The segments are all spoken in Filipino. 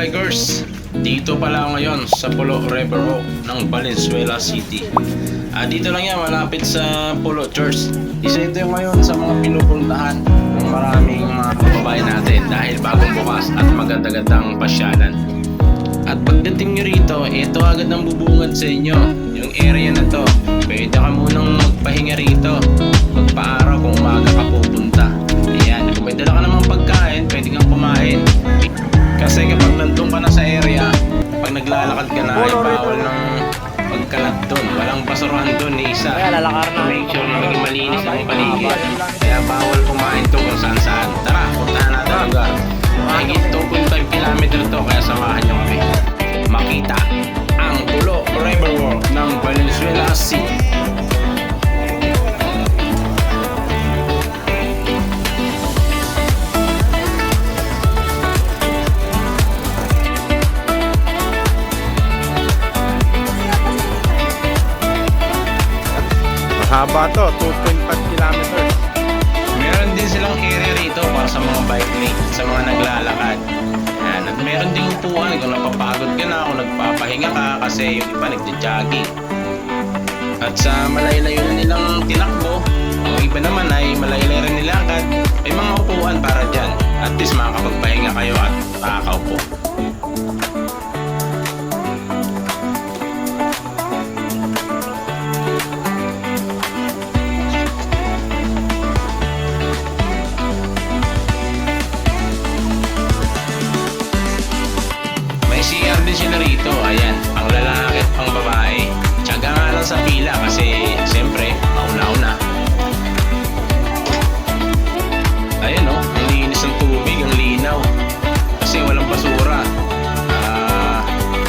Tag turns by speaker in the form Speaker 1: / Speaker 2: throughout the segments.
Speaker 1: bikers, dito pala ako ngayon sa Pulo River Walk ng Valenzuela City. Dito lang yan, malapit sa Pulo Church. Isa ito ngayon sa mga pinupuntahan ng maraming mga kababayan natin dahil bagong bukas at maganda-gandang pasyalan. At pagdating nyo rito, ito agad ang bubungad sa inyo, yung area na to. Pwede ka munang magpahinga rito, magpaaraw kung umaga ka pupunta. Ayan, kung may dala ka namang pagkain, pwede kang kumain. Kasi kapag nandun ka na sa area, pag naglalakad ka na ay bawal ng pagkalat dun. Walang basurahan dun ni isa. Make sure na maging malinis ang paligid. Kaya bawal kumain to kung saan saan. Tara, puntahan natin ang lugar. Mahigit 2.5 km to, kaya samahan nyo kami. Makita ang Pulo River Walk ng Valenzuela City.
Speaker 2: Haba to, 2.5 kilometers.
Speaker 1: Meron din silang area rito para sa mga bike lane, sa mga naglalakad. Ayan, at meron ding upuan kung napapagod ka na, kung nagpapahinga ka kasi yung iba nagja-jogging. At sa malayo-layo na nilang tinakbo, yung iba naman ay malayo-layo rin nilakad, may mga upuan para dyan. At least makakapagpahinga kayo at makakaupo. CR din sila rito, ayan, pang lalaki at pang babae. Tiyaga nga lang sa pila kasi siyempre mauna-una. Ayan o, ang linis ng tubig, ang linaw kasi walang basura.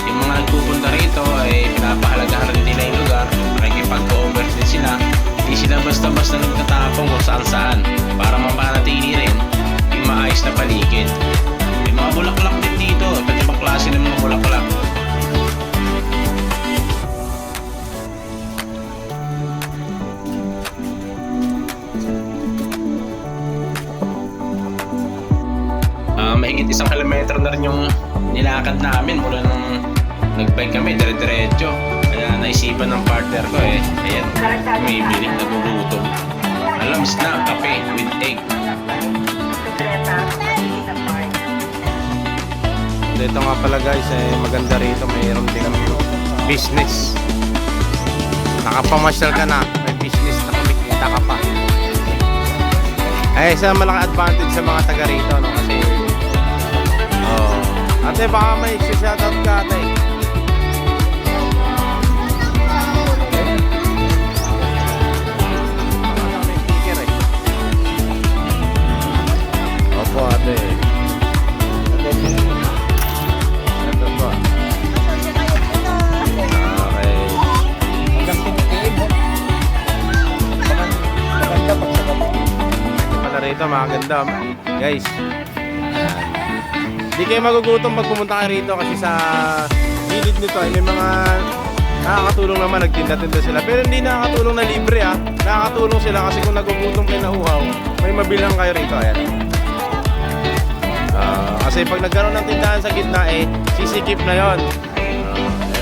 Speaker 1: Yung mga nagpupunta rito ay pinapahalagahan rin nila yung lugar, nakikipag-cover din sila. Hindi sila basta-basta nagtatapong kung saan-saan para mapanatili rin yung maayos na paligid. May mga bulaklak din dito, iba't ibang klase ng mga bulaklak. Mahigit 1 kilometro na rin yung nilakad namin mula nung nagbike kami, dire-diretso. Kaya naisipan ng partner ko ayan, bumibili, nagugutom. Alam, snack, kape with egg.
Speaker 2: Dito nga pala guys, maganda rito, mayroon din kami business. Nakapamasyal ka na, may business na kumikita ka pa. Ay, isa malaking advantage sa mga taga rito, no? Kasi ate, baka may shoutout ka, ate. May sticker Opo, ate. Ito po. Okay. Ito pala rito, maganda. Guys, hindi kayo magugutom pag pumunta kayo rito kasi sa gilid nito ay may mga nakakatulong naman, nagtinda-tinda sila. Pero hindi nakakatulong na libre nakakatulong sila kasi kung nagugutom kayo na uhaw, may mabilang kayo rito. Ayan. Kasi pag nagkaroon ng tindahan sa gitna sisikip na yon.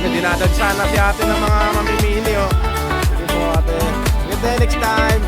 Speaker 2: Dinadagsa na si ate ng mga mamimili. Sige po ate. Good day next time.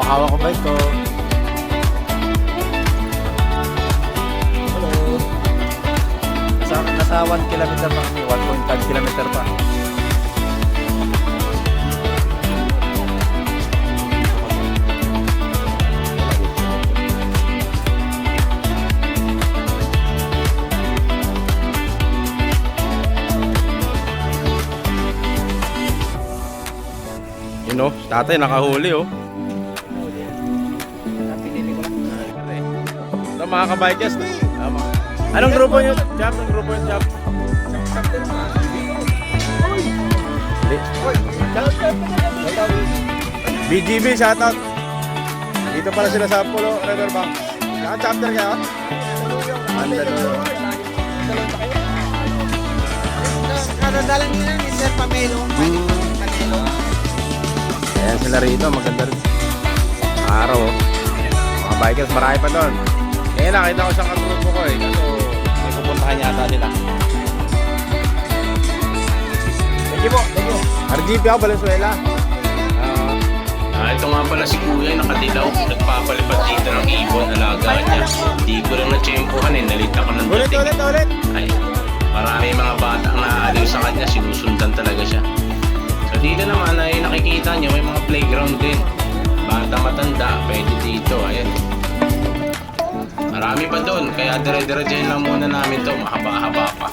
Speaker 2: Hawak ko bike ko. Hello. Nasa 1 kilometer pa kami, 1.5 kilometer pa. Ayun, oh. Tatay, nakahuli, oh. Ito, mga kabikers. Anong grupo nyo, Jam? Anong grupo nyo, Jam? BGB, shoutout. Dito pala sila sa Pulo Riverbank. Saan chapter kayo?
Speaker 3: Kadadalan nila ni Sir Pamelo. Pamelo.
Speaker 2: Ayan sila rito, maganda rin. Araw, oh. Mga bikers, marami pa doon. Eh, nakita ko isang katrupo ko, eh. Kaso, may pupuntahan yata sila. Thank you po, thank you. RGP ako, Valenzuela.
Speaker 1: Ito nga pala si Kuya, nakadilaw. Nagpapalipad dito ng ibon, alaga niya. Hindi ko lang na-tsempohan eh, nalita ko ng dating.
Speaker 2: Ulit.
Speaker 1: Ay, marami mga bata ang naaaliw sa kanya, sinusundan talaga siya. So dito naman ay nakikita niyo may mga playground din. Bata matanda, pwede dito, ayan. Marami pa doon, kaya dire-diretsahin lang muna namin to, mahaba-haba pa.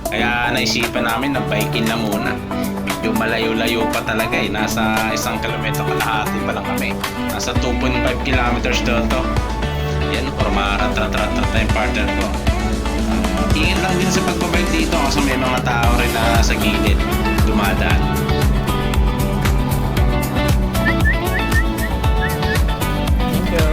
Speaker 1: Kaya naisipan namin na bike-in na muna. Medyo malayo-layo pa talaga eh. Nasa 1 kilometro kalahati pa lang kami. Nasa 2.5 kilometers daw to. Yan, for maratrat-rat na yung partner ko. Ingat lang din sa pagbabike dito kasi may mga tao rin na sa gilid dumadaan.
Speaker 2: Thank you.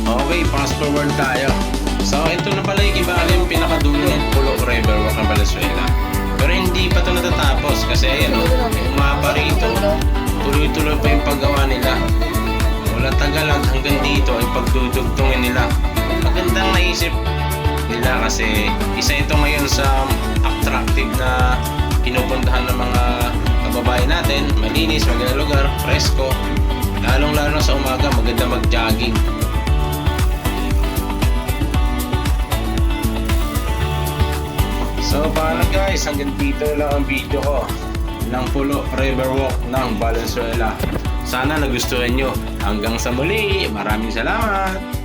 Speaker 1: Okay, fast forward tayo. So, ito na pala yung yung pinakadulo ng Pulo Riverwalk ng Valenzuela. Pero hindi pa ito natatapos kasi ayan o, yung mapa rito, tuloy-tuloy pa yung paggawa nila. Wala tagalan hanggang dito ay pagdudugtungin nila. Magandang naisip nila kasi isa ito ngayon sa attractive na pinupuntahan ng mga kababayan natin. Malinis, magandang lugar, presko. Lalong-lalo sa umaga, maganda mag-jogging. So paano guys, hanggang dito lang ang video ko ng Pulo Riverwalk ng Valenzuela. Sana nagustuhan nyo. Hanggang sa muli, maraming salamat!